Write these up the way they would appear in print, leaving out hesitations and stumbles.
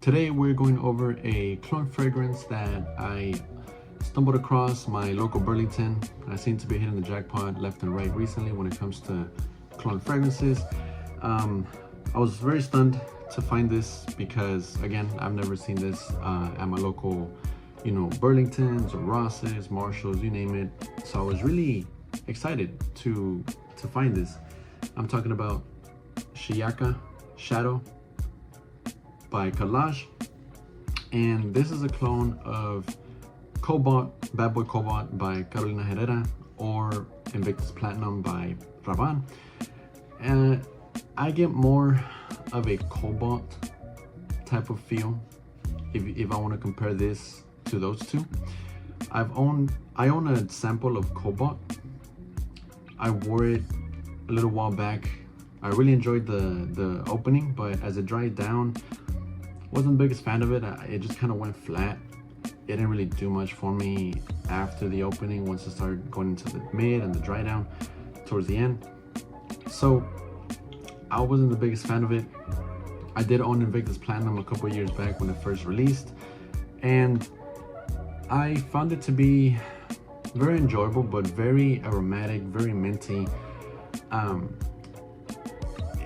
Today we're going over a cologne fragrance that I stumbled across my local Burlington. I seem to be hitting the jackpot left and right recently when it comes to cologne fragrances. I was very stunned to find this because, again, I've never seen this at my local, Burlingtons or Rosses, Marshalls, you name it. So I was really excited to find this. I'm talking about Shiyaka Shadow by Collage, and this is a clone of Cobalt, Bad Boy Cobalt by Carolina Herrera, or Invictus Platinum by Rabanne. And I get more of a Cobalt type of feel if I want to compare this to those two. I own a sample of Cobalt. I wore it a little while back. I really enjoyed the opening, but as it dried down, wasn't the biggest fan of it. It just kind of went flat. It didn't really do much for me after the opening once it started going into the mid and the dry down towards the end. So I wasn't the biggest fan of it. I did own Invictus Platinum a couple years back when it first released, and I found it to be very enjoyable, but very aromatic, very minty.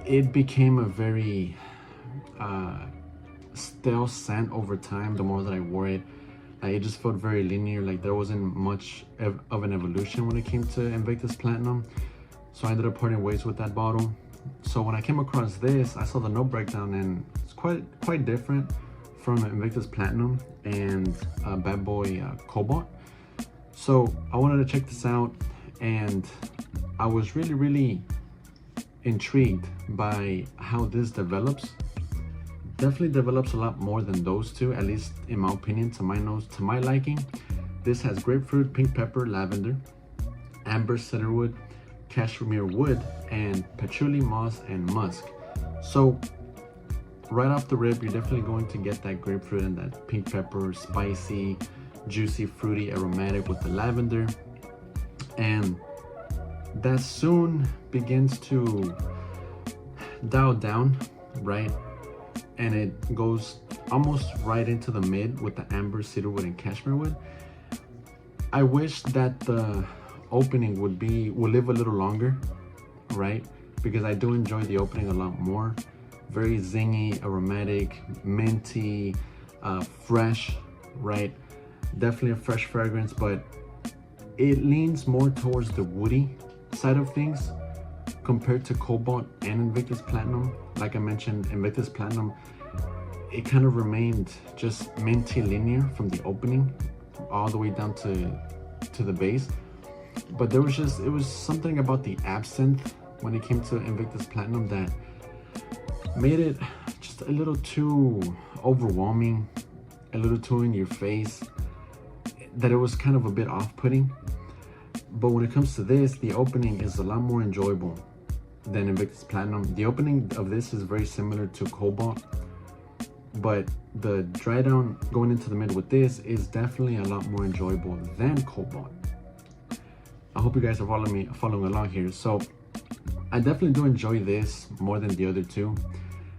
It became a very stale scent over time. The more that I wore it, it just felt very linear, like there wasn't much of an evolution when it came to Invictus Platinum. So I ended up parting ways with that bottle. So when I came across this, I saw the note breakdown, and it's quite different from Invictus Platinum and Bad Boy Cobalt. So I wanted to check this out, and I was really intrigued by how this develops. Definitely develops a lot more than those two, at least in my opinion, to my nose, to my liking. This has grapefruit, pink pepper, lavender, amber, cedarwood, cashmere wood, and patchouli, moss, and musk. So right off the rip, you're definitely going to get that grapefruit and that pink pepper, spicy, juicy, fruity, aromatic with the lavender. And that soon begins to dial down, right? And it goes almost right into the mid with the amber, cedarwood, and cashmere wood. I wish that the opening would live a little longer, right? Because I do enjoy the opening a lot more. Very zingy, aromatic, minty, fresh, right? Definitely a fresh fragrance, but it leans more towards the woody side of things compared to Cobalt and Invictus Platinum. Like I mentioned, Invictus Platinum, it kind of remained just minty linear from the opening all the way down to the base. But it was something about the absinthe when it came to Invictus Platinum that made it just a little too overwhelming, a little too in your face, that it was kind of a bit off-putting. But when it comes to this, the opening is a lot more enjoyable than Invictus Platinum. The opening of this is very similar to Cobalt, but the dry down going into the mid with this is definitely a lot more enjoyable than Cobalt. I hope you guys are following along here. So I definitely do enjoy this more than the other two.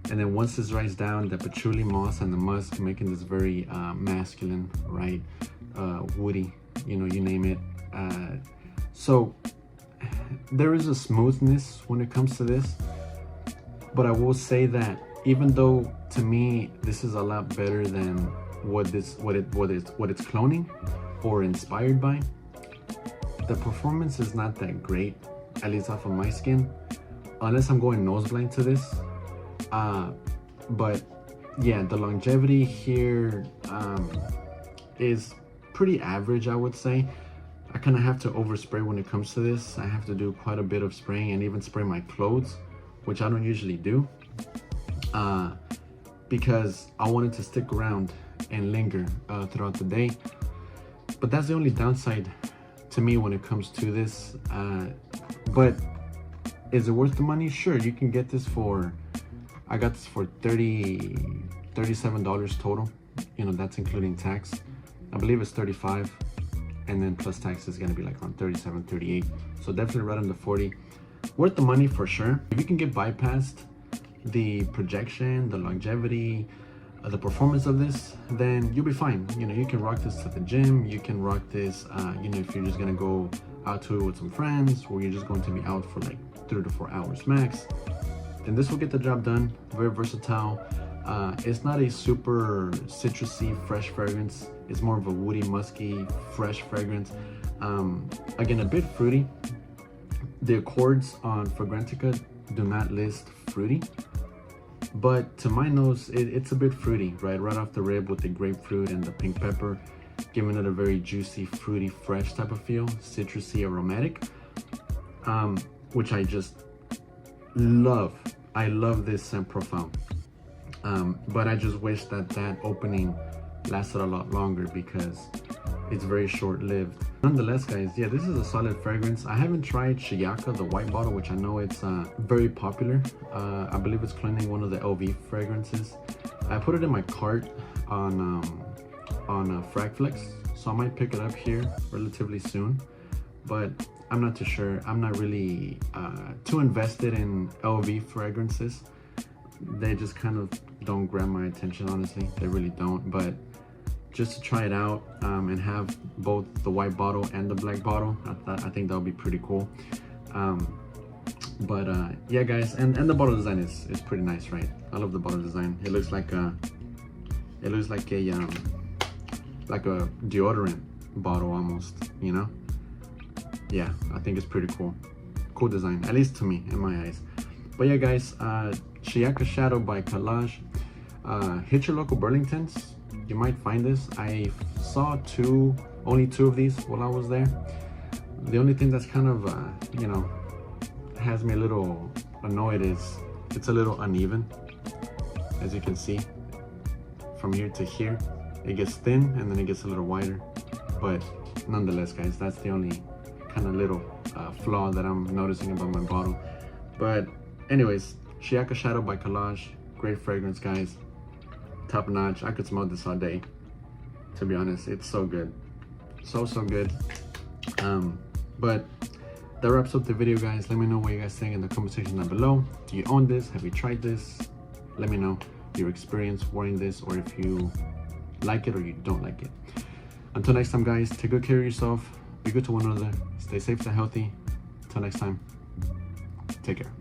And then once this dries down, the patchouli, moss, and the musk, making this very masculine, right? Woody, you name it. So there is a smoothness when it comes to this, but I will say that even though to me this is a lot better than what it's cloning or inspired by, the performance is not that great, at least off of my skin, unless I'm going nose blind to this. But yeah, the longevity here is pretty average, I would say. I kind of have to overspray when it comes to this. I have to do quite a bit of spraying and even spray my clothes, which I don't usually do, because I wanted to stick around and linger throughout the day. But that's the only downside to me when it comes to this. But is it worth the money? Sure, you can get this I got this for $37 total. That's including tax. I believe it's 35, and then plus tax is gonna be like around 37, 38. So definitely right under 40. Worth the money for sure. If you can get bypassed the projection, the longevity, the performance of this, then you'll be fine. You know, you can rock this to the gym, you can rock this you know, if you're just gonna go out to it with some friends, or you're just going to be out for like 3 to 4 hours max, then this will get the job done. Very versatile. It's not a super citrusy fresh fragrance, it's more of a woody, musky, fresh fragrance. Again, a bit fruity. The accords on Fragrantica do not list fruity, but to my nose, it's a bit fruity, right off the rib, with the grapefruit and the pink pepper, giving it a very juicy, fruity, fresh type of feel, citrusy, aromatic, which I just love. I love this scent profile, but I just wish that opening lasted a lot longer because it's very short-lived. Nonetheless, guys, yeah, this is a solid fragrance. I haven't tried Shiyaka, the white bottle, which I know it's very popular. I believe it's cleaning one of the LV fragrances. I put it in my cart on Fragflex, so I might pick it up here relatively soon, but I'm not too sure. I'm not really too invested in LV fragrances. They just kind of don't grab my attention, honestly. They really don't. But just to try it out and have both the white bottle and the black bottle, I think that would be pretty cool. Yeah, guys, and the bottle design is pretty nice, right? I love the bottle design. It looks like a deodorant bottle almost, you know? Yeah, I think it's pretty cool. Cool design, at least to me, in my eyes. But yeah, guys, Shiyaka Shadow by Collage. Hit your local Burlingtons. You might find this. I saw only two of these while I was there. The only thing that's kind of, you know, has me a little annoyed is it's a little uneven. As you can see, from here to here, it gets thin and then it gets a little wider. But nonetheless, guys, that's the only kind of little flaw that I'm noticing about my bottle. But anyways, Shiyaka Shadow by Collage. Great fragrance, guys. Top notch. I could smell this all day, to be honest. It's so good, so good. But that wraps up the video, guys. Let me know what you guys think in the comment section down below. Do you own this? Have you tried this? Let me know your experience wearing this, or if you like it or you don't like it. Until next time, guys, take good care of yourself, be good to one another, stay safe and healthy. Until next time, take care.